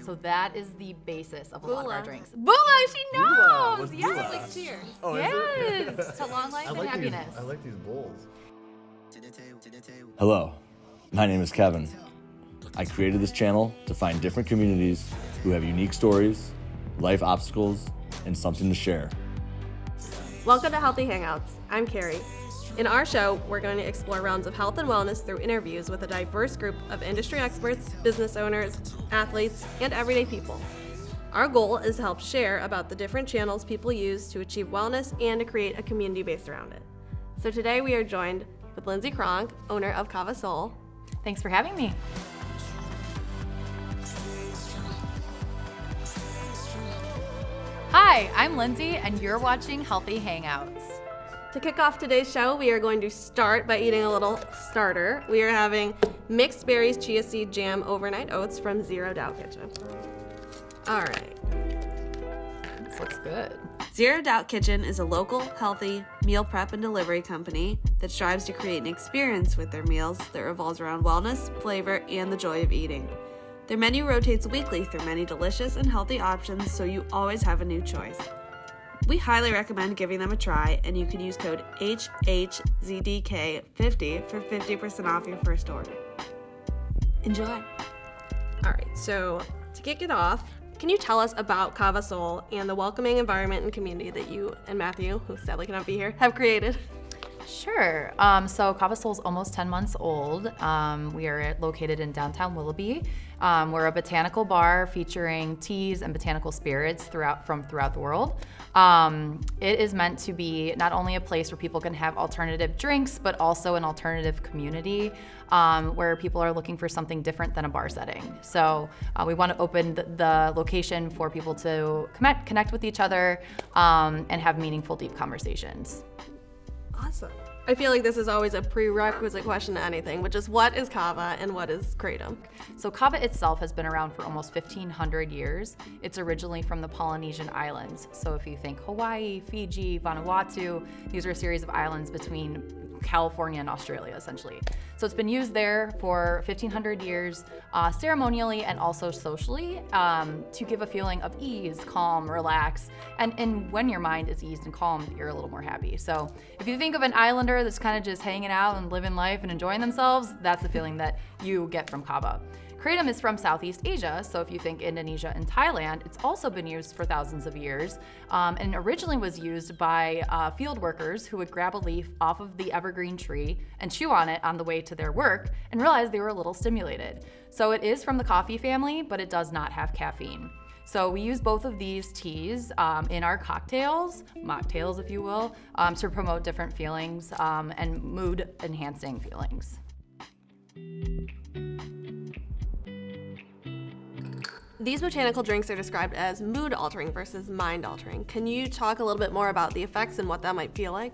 So that is the basis of a lot of our Bula. drinks. Bula, she knows! What's Yes! bula? Like cheers. Oh, Yes! is it? To long life and happiness. I like these bowls. Hello, my name is Kevin. I created this channel to find different communities who have unique stories, life obstacles, and something to share. Welcome to Healthy Hangouts. I'm Carrie. In our show, we're going to explore realms of health and wellness through interviews with a diverse group of industry experts, business owners, athletes, and everyday people. Our goal is to help share about the different channels people use to achieve wellness and to create a community based around it. So today we are joined with Lindsay Kronk, owner of Kava Sol. Thanks for having me. Hi, I'm Lindsay, and you're watching Healthy Hangouts. To kick off today's show, we are going to start by eating a little starter. We are having mixed berries chia seed jam overnight oats from Zero Doubt Kitchen. All right. This looks good. Zero Doubt Kitchen is a local, healthy meal prep and delivery company that strives to create an experience with their meals that revolves around wellness, flavor, and the joy of eating. Their menu rotates weekly through many delicious and healthy options, so you always have a new choice. We highly recommend giving them a try, and you can use code HHZDK50 for 50% off your first order. Enjoy. All right, so to kick it off, can you tell us about Kava Sol and the welcoming environment and community that you and Matthew, who sadly cannot be here, have created? Sure. So Kava Sol's almost 10 months old. We are located in downtown Willoughby. We're a botanical bar featuring teas and botanical spirits throughout the world. It is meant to be not only a place where people can have alternative drinks, but also an alternative community where people are looking for something different than a bar setting. So we want to open the location for people to connect with each other and have meaningful, deep conversations. Awesome. I feel like this is always a prerequisite question to anything, which is what is Kava and what is Kratom? So Kava itself has been around for almost 1,500 years. It's originally from the Polynesian islands. So if you think Hawaii, Fiji, Vanuatu, these are a series of islands between California and Australia, essentially. So it's been used there for 1,500 years, ceremonially and also socially, to give a feeling of ease, calm, relax, and when your mind is eased and calm, you're a little more happy. So if you think of an islander that's kind of just hanging out and living life and enjoying themselves, that's the feeling that you get from Kava. Kratom is from Southeast Asia, so if you think Indonesia and Thailand, it's also been used for thousands of years, and originally was used by field workers who would grab a leaf off of the evergreen tree and chew on it on the way to their work and realize they were a little stimulated. So it is from the coffee family, but it does not have caffeine. So we use both of these teas in our cocktails, mocktails if you will, to promote different feelings and mood-enhancing feelings. These botanical drinks are described as mood-altering versus mind-altering. Can you talk a little bit more about the effects and what that might feel like?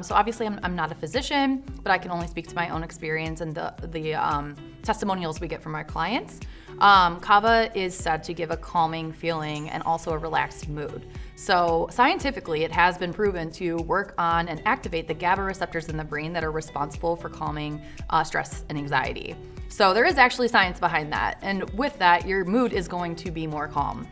So obviously I'm not a physician, but I can only speak to my own experience and the testimonials we get from our clients. Kava is said to give a calming feeling and also a relaxed mood. So scientifically, it has been proven to work on and activate the GABA receptors in the brain that are responsible for calming stress and anxiety. So there is actually science behind that. And with that, your mood is going to be more calm.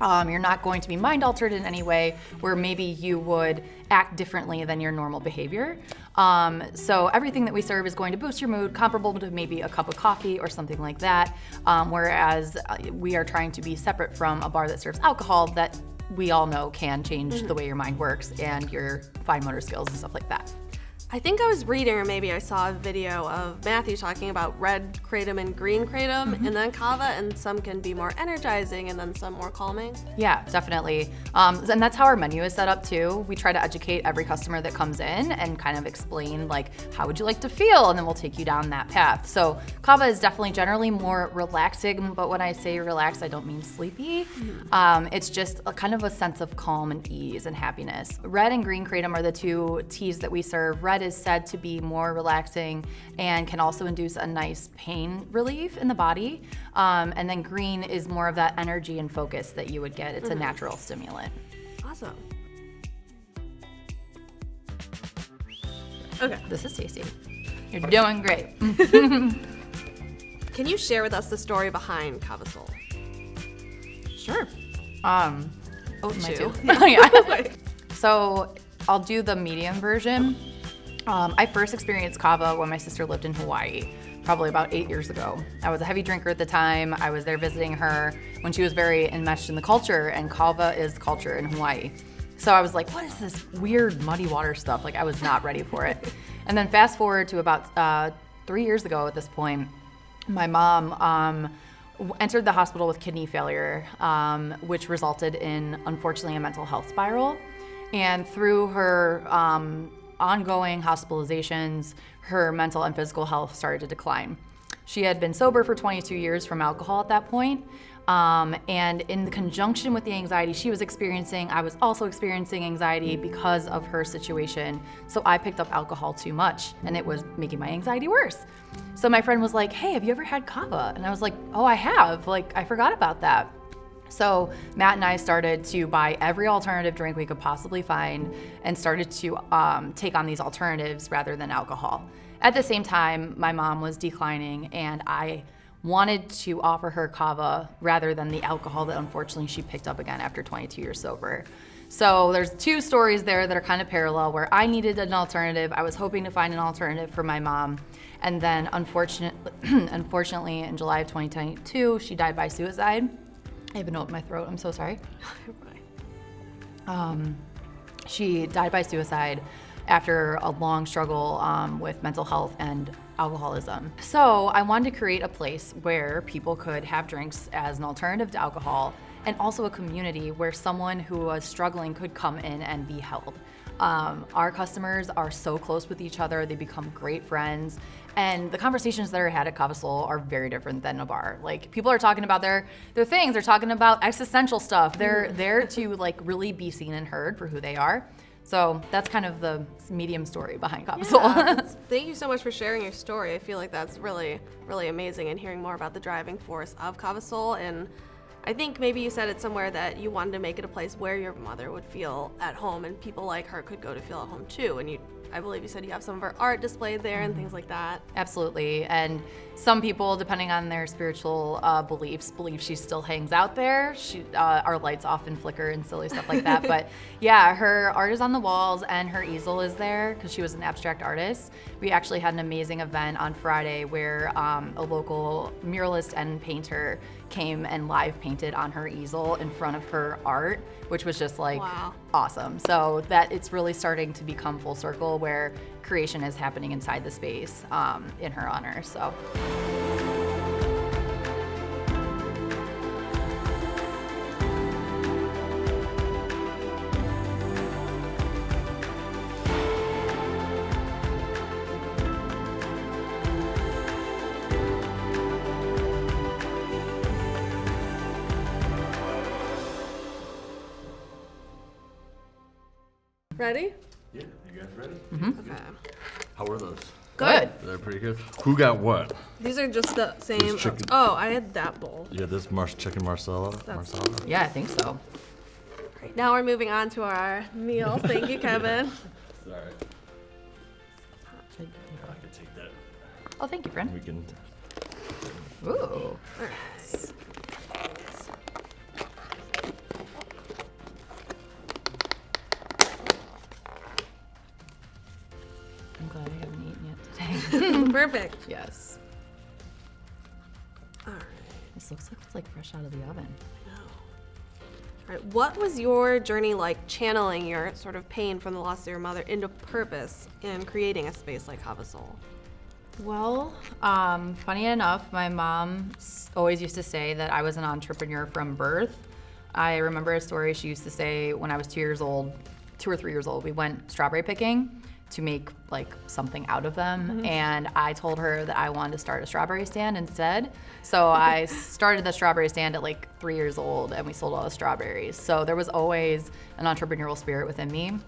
You're not going to be mind altered in any way where maybe you would act differently than your normal behavior. So everything that we serve is going to boost your mood, comparable to maybe a cup of coffee or something like that. Whereas we are trying to be separate from a bar that serves alcohol that we all know can change the way your mind works and your fine motor skills and stuff like that. I think I was reading, or maybe I saw a video of Matthew talking about red kratom and green kratom, and then kava, and some can be more energizing and then some more calming. Yeah, definitely. And that's how our menu is set up too. We try to educate every customer that comes in and kind of explain like, how would you like to feel? And then we'll take you down that path. So kava is definitely generally more relaxing, but when I say relaxed, I don't mean sleepy. It's just a kind of a sense of calm and ease and happiness. Red and green kratom are the two teas that we serve. Red is said to be more relaxing and can also induce a nice pain relief in the body. And then green is more of that energy and focus that you would get. It's a natural stimulant. Awesome. Okay. This is tasty. You're doing great. Can you share with us the story behind Kava Sol? Sure. Oh, my Two. two. Yeah. So I'll do the medium version. I first experienced kava when my sister lived in Hawaii, probably about 8 years ago. I was a heavy drinker at the time. I was there visiting her when she was very enmeshed in the culture, and kava is culture in Hawaii. So I was like, what is this weird muddy water stuff? Like, I was not ready for it. And then fast forward to about 3 years ago at this point, my mom entered the hospital with kidney failure, which resulted in, unfortunately, a mental health spiral. And through her ongoing hospitalizations, her mental and physical health started to decline. She had been sober for 22 years from alcohol at that point. And in conjunction with the anxiety she was experiencing, I was also experiencing anxiety because of her situation. So I picked up alcohol too much, and it was making my anxiety worse. So my friend was like, hey, have you ever had kava? And I was like, oh, I have. Like, I forgot about that. So Matt and I started to buy every alternative drink we could possibly find and started to take on these alternatives rather than alcohol. At the same time, my mom was declining, and I wanted to offer her kava rather than the alcohol that unfortunately she picked up again after 22 years sober. So there's two stories there that are kind of parallel, where I needed an alternative. I was hoping to find an alternative for my mom. And then unfortunately, in July of 2022, she died by suicide. I have a note in my throat, I'm so sorry. She died by suicide after a long struggle with mental health and alcoholism. So I wanted to create a place where people could have drinks as an alternative to alcohol, and also a community where someone who was struggling could come in and be held. Our customers are so close with each other, they become great friends, and the conversations that are had at Kava Sol are very different than a bar. Like, people are talking about their things, they're talking about existential stuff. They're there to like really be seen and heard for who they are. So that's kind of the medium story behind Kava Sol. Thank you so much for sharing your story. I feel like that's really, really amazing, and hearing more about the driving force of Kava Sol. And I think maybe you said it somewhere that you wanted to make it a place where your mother would feel at home, and people like her could go to feel at home too. And I believe you said you have some of her art displayed there and things like that. Absolutely. And some people, depending on their spiritual beliefs, believe she still hangs out there. Our lights often flicker and silly stuff like that. But yeah, her art is on the walls and her easel is there because she was an abstract artist. We actually had an amazing event on Friday where a local muralist and painter came and live painted on her easel in front of her art, which was just like awesome. So that it's really starting to become full circle where creation is happening inside the space in her honor. So. Ready? Yeah, you guys ready? Okay. How were those? Good. They're pretty good. Who got what? These are just the same. chicken. Oh, I had that bowl. You got this chicken marsala? Yeah, I think so. Great. Now we're moving on to our meals. Thank you, Kevin. All right. I can take that. Oh, thank you, friend. We can. Ooh. I'm glad I haven't eaten yet today. Perfect. Yes. All right. This looks like it's like fresh out of the oven. All right. What was your journey like channeling your sort of pain from the loss of your mother into purpose in creating a space like Kava Sol? Well, funny enough, my mom always used to say that I was an entrepreneur from birth. I remember a story she used to say when I was 2 or 3 years old. We went strawberry picking to make like something out of them, and I told her that I wanted to start a strawberry stand instead. So I started the strawberry stand at like 3 years old, and we sold all the strawberries. So there was always an entrepreneurial spirit within me.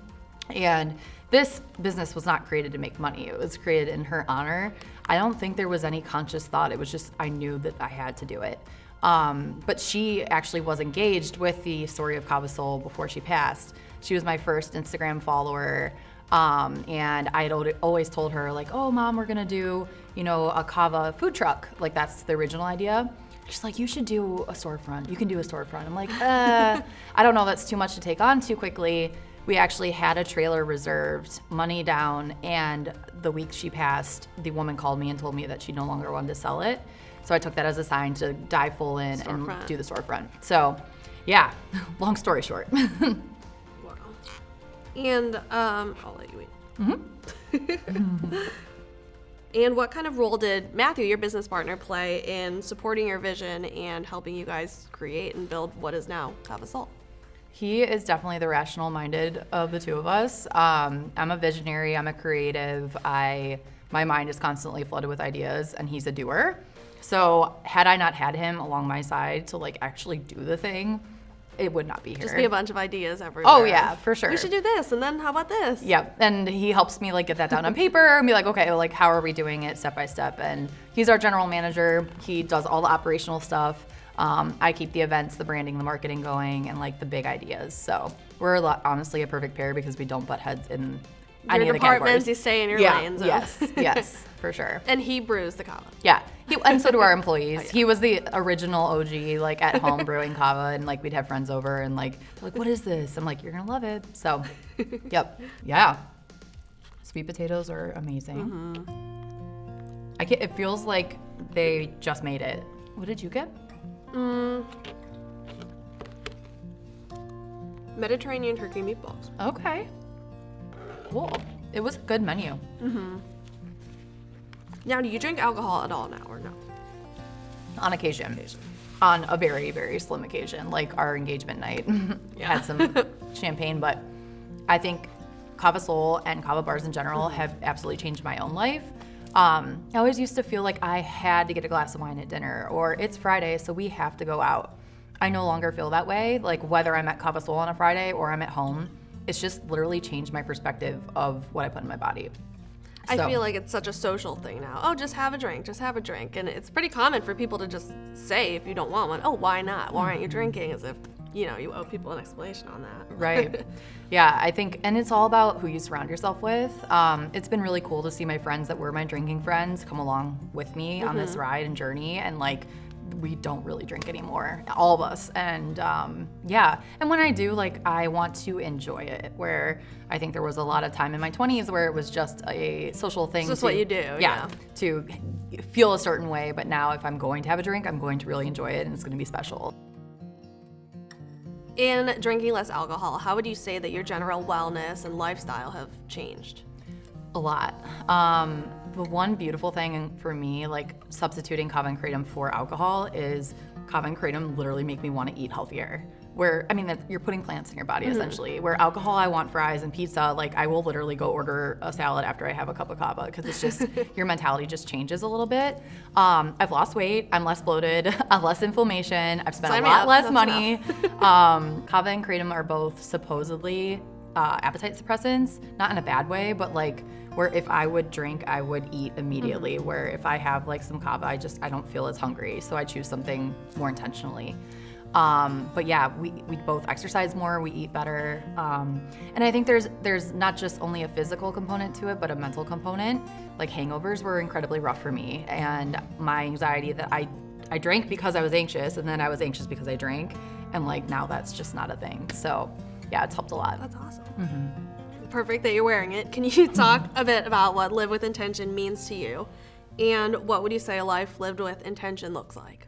And this business was not created to make money. It was created in her honor. I don't think there was any conscious thought. It was just, I knew that I had to do it. But she actually was engaged with the story of Kava Sol before she passed. She was my first Instagram follower. And I had always told her like, oh, Mom, we're gonna do, a kava food truck. Like, that's the original idea. she's like, you should do a storefront. You can do a storefront. I'm like, I don't know. That's too much to take on too quickly. We actually had a trailer reserved, money down, and the week she passed, the woman called me and told me that she no longer wanted to sell it. So I took that as a sign to dive full in and do the storefront. So, yeah, long story short. Wow. And I'll let you eat. And what kind of role did Matthew, your business partner, play in supporting your vision and helping you guys create and build what is now Kava Sol? He is definitely the rational-minded of the two of us. I'm a visionary. I'm a creative. My mind is constantly flooded with ideas, and he's a doer. So had I not had him along my side to like actually do the thing, it would not be here. Just be a bunch of ideas everywhere. Oh yeah, for sure. We should do this, and then how about this? Yep, and he helps me like get that down on paper and be like, okay, like how are we doing it step by step? And he's our general manager. He does all the operational stuff. I keep the events, the branding, the marketing going, and like the big ideas. So we're honestly a perfect pair because we don't butt heads in any Your of the departments, categories. you stay in your lanes. Yes, for sure. And he brews the kava. Yeah, and so do our employees. He was the original OG, like at home brewing kava, and like we'd have friends over and like what is this? I'm like, you're gonna love it. So, yep, yeah. Sweet potatoes are amazing. It feels like they just made it. What did you get? Mediterranean turkey meatballs. Okay, cool. It was a good menu. Now, do you drink alcohol at all now or no? On occasion. On a very, very slim occasion, like our engagement night. Had some champagne, but I think Kava Sol and Kava bars in general have absolutely changed my own life. I always used to feel like I had to get a glass of wine at dinner, or it's Friday, so we have to go out. I no longer feel that way, like whether I'm at Kava Sol on a Friday or I'm at home. It's just literally changed my perspective of what I put in my body. I feel like it's such a social thing now. Oh, just have a drink, just have a drink. And it's pretty common for people to just say, if you don't want one, oh, why not? Why aren't you drinking? As if, you know, you owe people an explanation on that. Right. Yeah, I think, and it's all about who you surround yourself with. It's been really cool to see my friends that were my drinking friends come along with me on this ride and journey, and like, we don't really drink anymore, all of us. And yeah, and when I do, like, I want to enjoy it, where I think there was a lot of time in my 20s where it was just a social thing. It's just what you do. Yeah, to feel a certain way. But now if I'm going to have a drink, I'm going to really enjoy it, and it's going to be special. In drinking less alcohol, how would you say that your general wellness and lifestyle have changed? A lot. The one beautiful thing for me, like substituting kava and kratom for alcohol, is kava and kratom literally make me want to eat healthier. Where, I mean, you're putting plants in your body essentially. Where alcohol, I want fries and pizza, like I will literally go order a salad after I have a cup of kava, because it's just, your mentality just changes a little bit. I've lost weight, I'm less bloated, I have less inflammation, I've spent a lot less money. Kava and kratom are both supposedly appetite suppressants, not in a bad way, but like where if I would drink, I would eat immediately. Where if I have like some kava, I don't feel as hungry, so I choose something more intentionally. But yeah, we both exercise more, we eat better, and I think there's not just only a physical component to it, but a mental component. Like hangovers were incredibly rough for me, and my anxiety that I drank because I was anxious, and then I was anxious because I drank, and like now that's just not a thing. So yeah, it's helped a lot. That's awesome. Perfect that you're wearing it. Can you talk a bit about what live with intention means to you, and what would you say a life lived with intention looks like?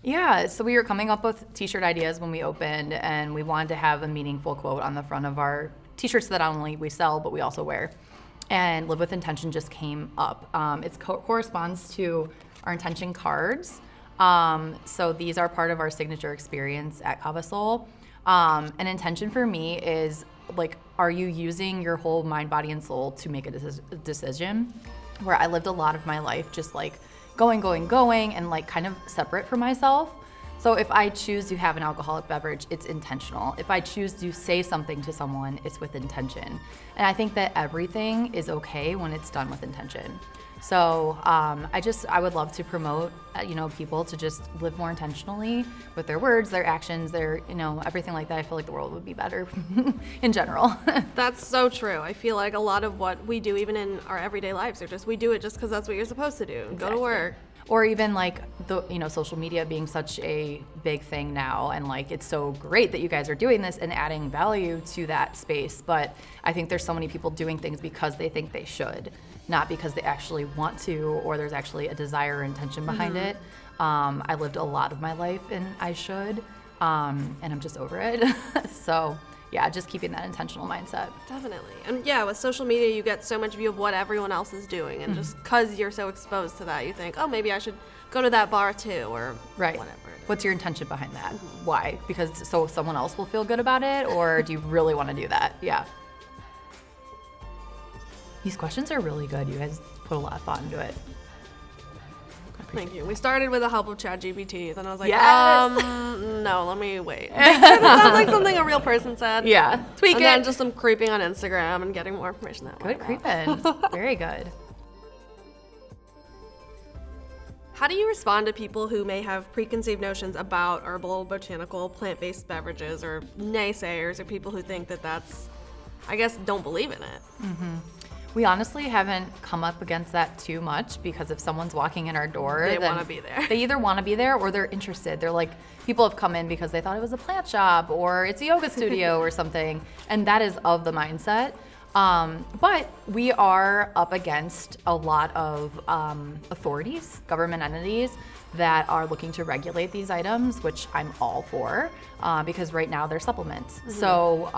Yeah, so we were coming up with t-shirt ideas when we opened, and we wanted to have a meaningful quote on the front of our t-shirts that not only we sell, but we also wear. And Live with Intention just came up. It corresponds to our intention cards. So these are part of our signature experience at Kava Sol. An intention for me is like, are you using your whole mind, body, and soul to make a decision? Where I lived a lot of my life just like going, and like kind of separate from myself. So if I choose to have an alcoholic beverage, it's intentional. If I choose to say something to someone, it's with intention. And I think that everything is okay when it's done with intention. So I would love to promote, people to just live more intentionally with their words, their actions, their, everything like that. I feel like the world would be better in general. That's so true. I feel like a lot of what we do, even in our everyday lives, we do it just because that's what you're supposed to do. Exactly. Go to work. Or even like social media being such a big thing now, and like it's so great that you guys are doing this and adding value to that space. But I think there's so many people doing things because they think they should, not because they actually want to, or there's actually a desire or intention behind it. I lived a lot of my life in I should, and I'm just over it. So yeah, just keeping that intentional mindset. Definitely. And yeah, with social media, you get so much view of what everyone else is doing. And just because you're so exposed to that, you think, oh, maybe I should go to that bar too, or whatever. What's your intention behind that? Why? Because so someone else will feel good about it, or do you really want to do that? Yeah. These questions are really good. You guys put a lot of thought into it. Thank you. We started with the help of ChatGPT, then I was like, Yes. no, let me wait. It sounds like something a real person said. Yeah. Tweak And it. then just some creeping on Instagram and getting more information that way. Good creeping. Very good. How do you respond to people who may have preconceived notions about herbal, botanical, plant-based beverages, or naysayers, or people who think that that's, I guess, don't believe in it? We honestly haven't come up against that too much, because if someone's walking in our door, They then wanna be there. They either want to be there or they're interested. They're like, people have come in because they thought it was a plant shop or it's a yoga studio or something, and that is of the mindset. But we are up against a lot of authorities, government entities that are looking to regulate these items, which I'm all for, because right now they're supplements. So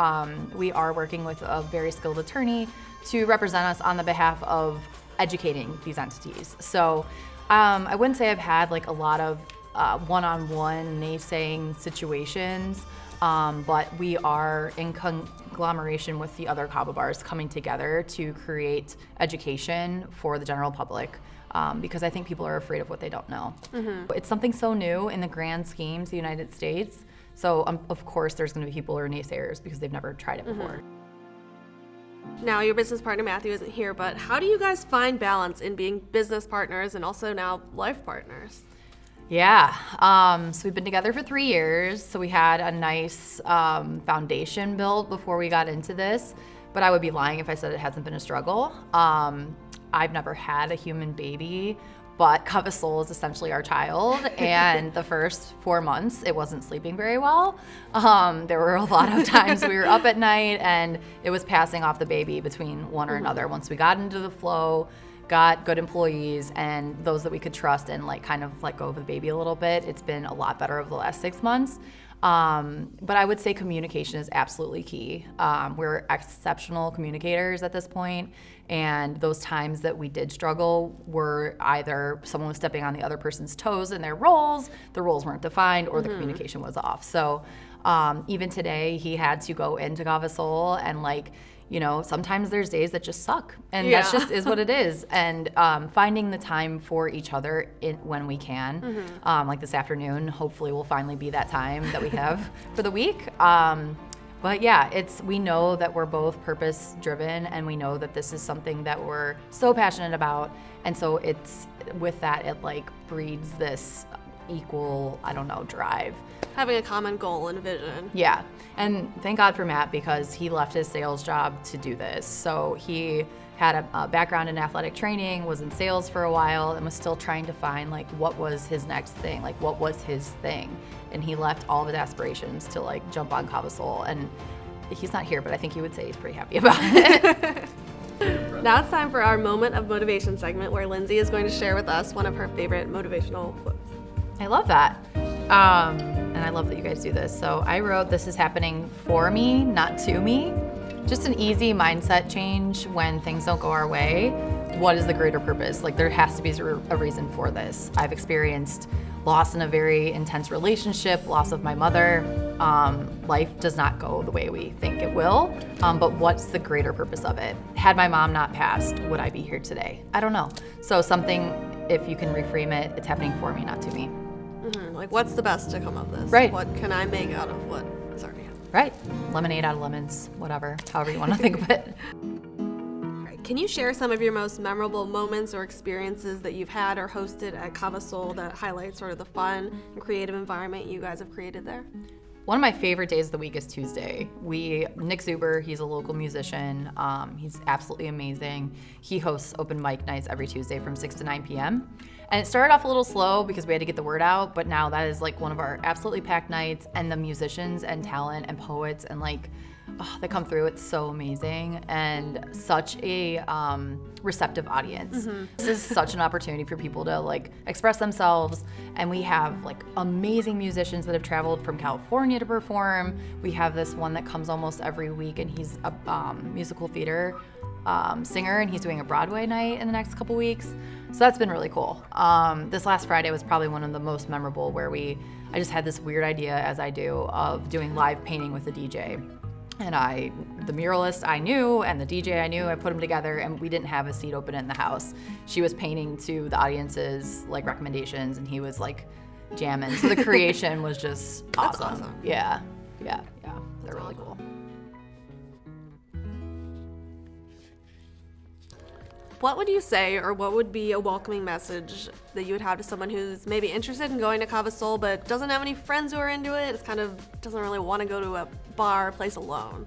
we are working with a very skilled attorney to represent us on the behalf of educating these entities. So I wouldn't say I've had like a lot of one-on-one naysaying situations, but we are in conglomeration with the other kava bars coming together to create education for the general public, because I think people are afraid of what they don't know. It's something so new in the grand scheme of the United States. So of course there's going to be people who are naysayers because they've never tried it before. Now, your business partner, Matthew, isn't here, but how do you guys find balance in being business partners and also now life partners? Yeah, so we've been together for 3 years, so we had a nice foundation built before we got into this, but I would be lying if I said it hasn't been a struggle. I've never had a human baby, but Kava Sol is essentially our child, and the first 4 months, it wasn't sleeping very well. There were a lot of times we were up at night, and it was passing off the baby between one or another. Once we got into the flow, got good employees and those that we could trust and like kind of let go of the baby a little bit, it's been a lot better over the last 6 months. But I would say communication is absolutely key. We're exceptional communicators at this point, and those times that we did struggle were either someone was stepping on the other person's toes in their roles, the roles weren't defined, or the communication was off. So even today, he had to go into Kava Sol, and like, you know, sometimes there's days that just suck, and that's just is what it is. And finding the time for each other when we can, like this afternoon, hopefully will finally be that time that we have for the week. But yeah, we know that we're both purpose driven, and we know that this is something that we're so passionate about. And so it's with that, it like breeds this equal, drive. Having a common goal and vision. Yeah. And thank God for Matt, because he left his sales job to do this. So he had a background in athletic training, was in sales for a while, and was still trying to find like what was his next thing, like what was his thing. And he left all of his aspirations to like jump on Kava Sol. And he's not here, but I think he would say he's pretty happy about it. Now it's time for our moment of motivation segment, where Lindsay is going to share with us one of her favorite motivational quotes. I love that. And I love that you guys do this. So I wrote, "This is happening for me, not to me." Just an easy mindset change when things don't go our way. What is the greater purpose? Like, there has to be a reason for this. I've experienced loss in a very intense relationship, loss of my mother. Life does not go the way we think it will, but what's the greater purpose of it? Had my mom not passed, would I be here today? I don't know. So something, if you can reframe it, it's happening for me, not to me. Like, what's the best to come of this? Right. What can I make out of what is already happening? Right. Lemonade out of lemons, whatever, however you want to think of it. Right. Can you share some of your most memorable moments or experiences that you've had or hosted at Kava Sol that highlight sort of the fun and creative environment you guys have created there? One of my favorite days of the week is Tuesday. Nick Zuber, he's a local musician. He's absolutely amazing. He hosts open mic nights every Tuesday from 6 to 9 p.m. And it started off a little slow because we had to get the word out, but now that is like one of our absolutely packed nights, and the musicians and talent and poets and like that come through. It's so amazing and such a receptive audience. This is such an opportunity for people to like express themselves, and we have like amazing musicians that have traveled from California to perform. We have this one that comes almost every week, and he's a musical theater singer, and he's doing a Broadway night in the next couple weeks. So that's been really cool. This last Friday was probably one of the most memorable, where I just had this weird idea, as I do, of doing live painting with a DJ. And the muralist I knew and the DJ I knew, I put them together, and we didn't have a seat open in the house. She was painting to the audience's like recommendations, and he was like jamming. So the creation was just awesome. That's awesome. Yeah. They're really cool. What would you say, or what would be a welcoming message that you would have to someone who's maybe interested in going to Kava Sol but doesn't have any friends who are into it? It's kind of doesn't really want to go to a bar or place alone.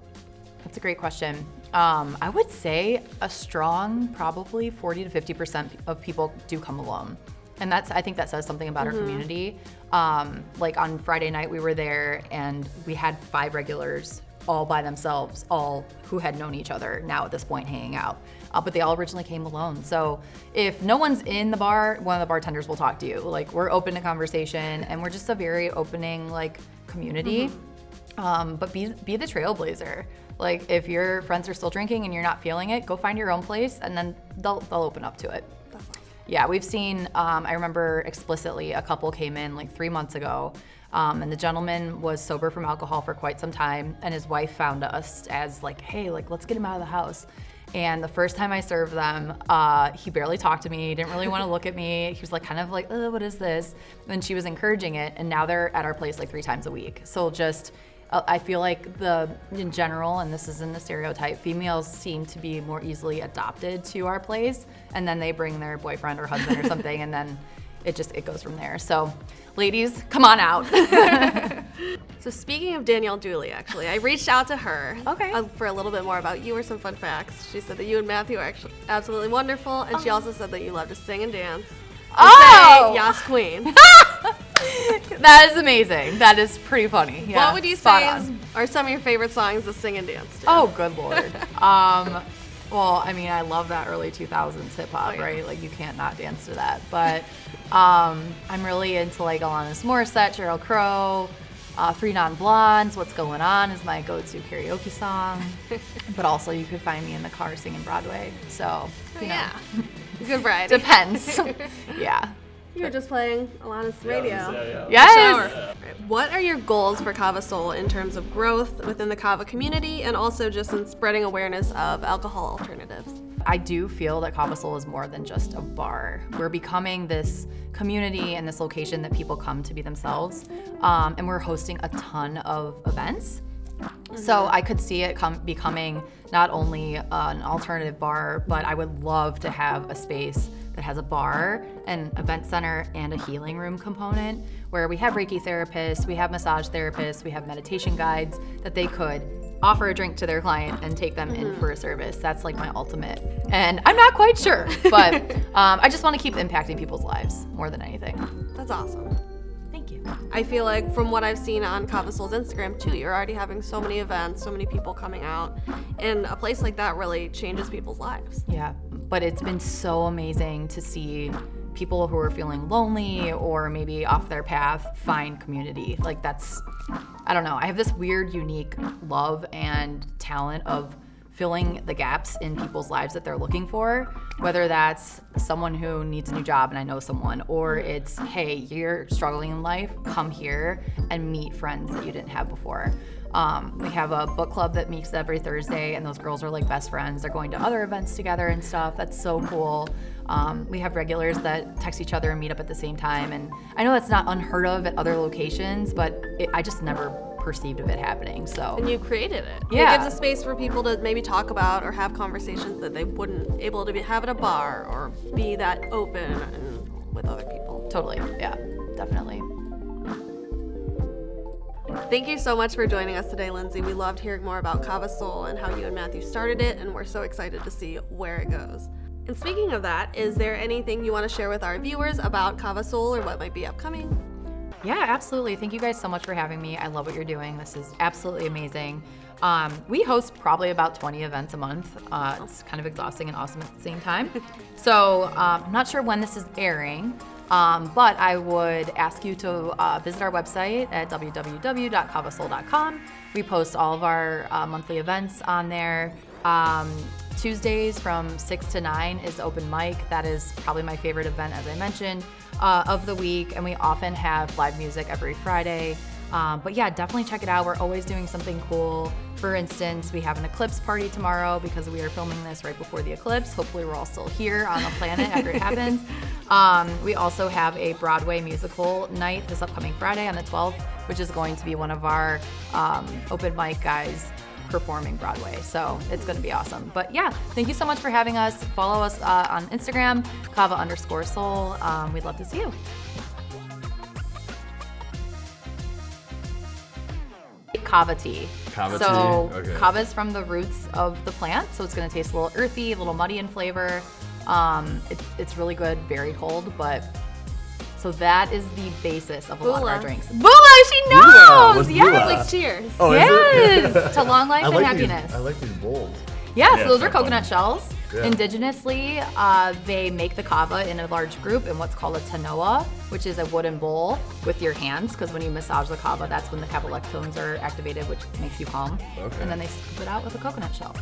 That's a great question. I would say a strong, probably 40 to 50% of people do come alone. And I think that says something about our community. Like on Friday night, we were there and we had 5 regulars all by themselves, all who had known each other now at this point hanging out. But they all originally came alone. So if no one's in the bar, one of the bartenders will talk to you. Like, we're open to conversation, and we're just a very opening like community. But be the trailblazer. Like, if your friends are still drinking and you're not feeling it, go find your own place, and then they'll open up to it. That's awesome. Yeah, we've seen, I remember explicitly a couple came in like 3 months ago, and the gentleman was sober from alcohol for quite some time, and his wife found us as like, hey, like, let's get him out of the house. And the first time I served them, he barely talked to me. He didn't really want to look at me. He was like, kind of like, what is this? And she was encouraging it, and now they're at our place like 3 times a week. So just, I feel like in general, and this isn't a stereotype, females seem to be more easily adopted to our place, and then they bring their boyfriend or husband or something, and then it goes from there. So ladies, come on out. So speaking of Danielle Dooley, actually, I reached out to her for a little bit more about you or some fun facts. She said that you and Matthew are actually absolutely wonderful, and she also said that you love to sing and dance. Say, yes, queen. That is amazing. That is pretty funny. Yeah, what would you say are some of your favorite songs to sing and dance to? Oh, good Lord. Well, I mean, I love that early 2000s hip hop, right? Like, you can't not dance to that. But I'm really into like Alanis Morissette, Sheryl Crow, 3 Non-Blondes, What's Going On is my go-to karaoke song. But also, you could find me in the car singing Broadway. So, you know. Good variety. Depends. Yeah. You were just playing Alanis radio. Yes. What are your goals for Kava Sol in terms of growth within the Kava community, and also just in spreading awareness of alcohol alternatives? I do feel that Kava Sol is more than just a bar. We're becoming this community and this location that people come to be themselves, and we're hosting a ton of events. So I could see it becoming not only an alternative bar, but I would love to have a space that has a bar, an event center, and a healing room component where we have Reiki therapists, we have massage therapists, we have meditation guides that they could offer a drink to their client and take them in for a service. That's like my ultimate. And I'm not quite sure, but I just want to keep impacting people's lives more than anything. That's awesome. Thank you. I feel like from what I've seen on Kava Sol's Instagram too, you're already having so many events, so many people coming out, and a place like that really changes people's lives. Yeah, but it's been so amazing to see people who are feeling lonely or maybe off their path find community. Like, that's, I don't know, I have this weird, unique love and talent of filling the gaps in people's lives that they're looking for, whether that's someone who needs a new job and I know someone, or it's, hey, you're struggling in life, come here and meet friends that you didn't have before. We have a book club that meets every Thursday, and those girls are like best friends. They're going to other events together and stuff. That's so cool. We have regulars that text each other and meet up at the same time, and I know that's not unheard of at other locations, but I just never perceived of it happening. So. And you created it. Yeah. It gives a space for people to maybe talk about or have conversations that they wouldn't able to have at a bar, or be that open and with other people. Totally. Yeah, definitely. Thank you so much for joining us today, Lindsay. We loved hearing more about Kava Sol and how you and Matthew started it, and we're so excited to see where it goes. And speaking of that, is there anything you want to share with our viewers about Kava Sol or what might be upcoming? Yeah, absolutely. Thank you guys so much for having me. I love what you're doing. This is absolutely amazing. We host probably about 20 events a month. It's kind of exhausting and awesome at the same time. So I'm not sure when this is airing, but I would ask you to visit our website at www.kavasol.com. We post all of our monthly events on there. Tuesdays from 6 to 9 is open mic. That is probably my favorite event, as I mentioned, of the week. And we often have live music every Friday. But yeah, definitely check it out. We're always doing something cool. For instance, we have an eclipse party tomorrow because we are filming this right before the eclipse. Hopefully we're all still here on the planet after it happens. We also have a Broadway musical night this upcoming Friday on the 12th, which is going to be one of our open mic guys performing Broadway. So it's going to be awesome. But yeah, thank you so much for having us. Follow us on Instagram, Kava_Sol. We'd love to see you. Kava tea. Kava so tea? Okay. Kava is from the roots of the plant, so it's going to taste a little earthy, a little muddy in flavor. It's really good, very cold, but so that is the basis of a lot of our drinks. Bula, she knows! What's Yes! bula? Like cheers. Oh, Yes! is it? To long life I and like happiness. These, I like these bowls. Yeah, Yeah, so those it's are not coconut fun. shells. Yeah. Indigenously, they make the kava in a large group in what's called a tanoa, which is a wooden bowl with your hands, because when you massage the kava, that's when the kavalectones are activated, which makes you calm. Okay. And then they scoop it out with a coconut shell.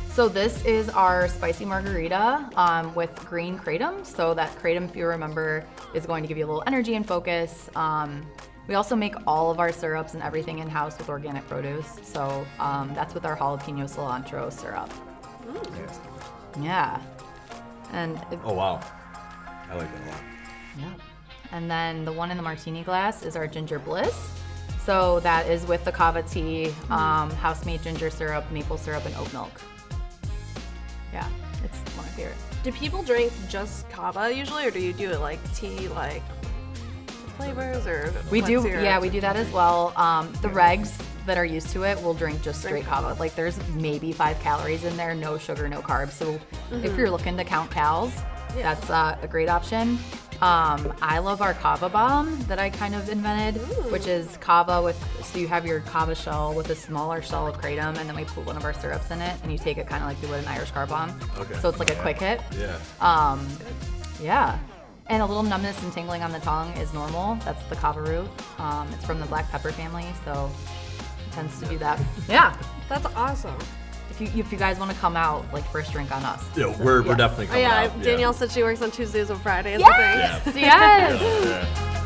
So this is our spicy margarita with green kratom. So that kratom, if you remember, is going to give you a little energy and focus. We also make all of our syrups and everything in-house with organic produce. So that's with our jalapeno cilantro syrup. Yeah. And Oh, wow. I like that a lot. yeah. And then the one in the martini glass is our ginger bliss. So that is with the kava tea, house-made ginger syrup, maple syrup, and oat milk. Yeah, it's one of my favorite. Do people drink just kava usually, or do you do it like tea, like flavors, or We what do, syrups? yeah, we do that as well. The regs that are used to it will drink just straight kava. Like there's maybe 5 calories in there, no sugar, no carbs. So if you're looking to count calories, that's a great option. I love our kava bomb that I kind of invented, which is kava with, so you have your kava shell with a smaller shell of kratom, and then we put one of our syrups in it, and you take it kind of like you would an Irish car bomb. Okay. So it's like a quick hit. Yeah. Yeah. And a little numbness and tingling on the tongue is normal. That's the kava root. It's from the black pepper family, so it tends to do that. Yeah. That's awesome. If you guys want to come out, like first drink on us. Yeah, we're definitely Oh coming yeah, out. Danielle said she works on Tuesdays and Fridays. Yes. I think. Yes. Yeah.